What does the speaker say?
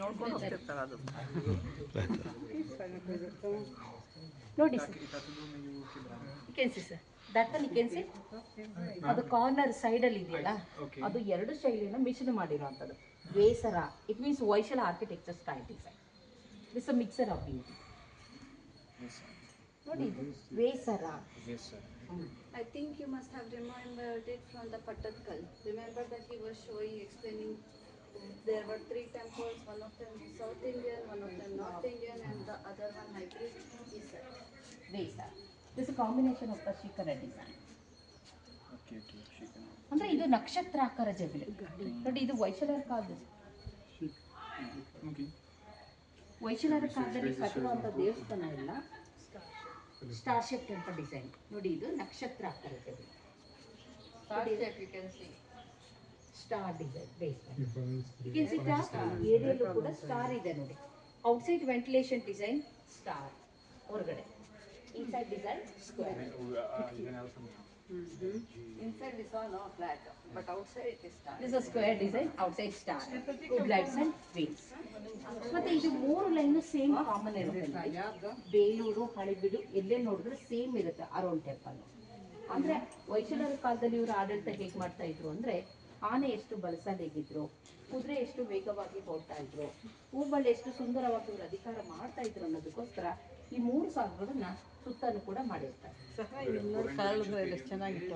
ನೋಡ್ಕೊಂಡು ಹೋಗ್ತಿರ್ತಾರೆ ಅದು ನೋಡಿ sir, you can see sir, that one you can see, ಅದು ಕಾರ್ನರ್ ಸೈಡಲ್ಲಿ ಇದೆಯಲ್ಲ, ಅದು ಎರಡು ಶೈಲಿನ ಮಿಶ್ರಣ ಮಾಡಿರೋಂಥದ್ದು Vesara. It means Hoysala architecture style design. This a mixer of beauty. ನೋಡಿ ಇದು ವೇಸರ. I think you must have remembered it from the Pattatkal. Remember that he was showing, explaining there were 3 temples, one of them South Indian, one of them North Indian, and the other one hybrid. Vesara. This is a combination of the Shikara design. Okay, Shikara. ಅಂದ್ರೆ ಇದು ನಕ್ಷತ್ರಾಕಾರ ಜಗಲಿ. ನೋಡಿ ಇದು ಹೊಯ್ಸಳರ ಕಾಲದ. ಹೊಯ್ಸಳರ ಕಾಲದಲ್ಲಿ ಕಟ್ಟಿರುವಂಥ ದೇವಸ್ಥಾನ ಎಲ್ಲ ಸ್ಟಾರ್ ಶೇಪ್ ಟೆಂಪಲ್ ಡಿಸೈನ್. ನೋಡಿ ಇದು ನಕ್ಷತ್ರಾಕಾರ ಜಗಲಿ. Star design base. You can see top ಏರಿಯಲ್ಲೂ ಕೂಡ ಸ್ಟಾರ್ ಇದೆ ನೋಡಿ. ಔಟ್ಸೈಡ್ ವೆಂಟಿಲೇಷನ್ ಡಿಸೈನ್ ಸ್ಟಾರ್, ಹೊರಗಡೆ inside design square. Inside this one no flat, but outside it is star. This is a square design, outside star, lights and wings. ಮತ್ತೆ ಇದು ಮೂರು line same common ಇರುತ್ತೆ. ಬೇಲೂರು, ಹಳೆಬೀಡು ಎಲ್ಲೇ ನೋಡಿದ್ರೆ same ಇರುತ್ತೆ around temple. ಅಂದ್ರೆ ಹೊಯ್ಸಳರ ಕಾಲದಲ್ಲಿ ಇವರು ಆಡಳಿತ ಹೇಗೆ ಮಾಡ್ತಾ ಇದ್ರು ಅಂದ್ರೆ, ಆನೆ ಎಷ್ಟು ಬಲಸಾಲಿಗಿದ್ರು, ಕುದುರೆ ಎಷ್ಟು ವೇಗವಾಗಿ ಹೋಗ್ತಾ ಇದ್ರು, ಹೂಬಳ್ಳಿ ಎಷ್ಟು ಸುಂದರವಾಗಿ ಇವರು ಅಧಿಕಾರ ಮಾಡ್ತಾ ಇದ್ರು ಅನ್ನೋದಕ್ಕೋಸ್ಕರ ಈ 3 ಸಾಲುಗಳನ್ನ ಸುತ್ತಲೂ ಕೂಡ ಮಾಡಿರ್ತಾರೆ. ಸಹ ಇಲ್ಲಿ ನೋಡಿ ಕಾಲದಲ್ಲಿ ಎಷ್ಟು ಚೆನ್ನಾಗಿತ್ತು.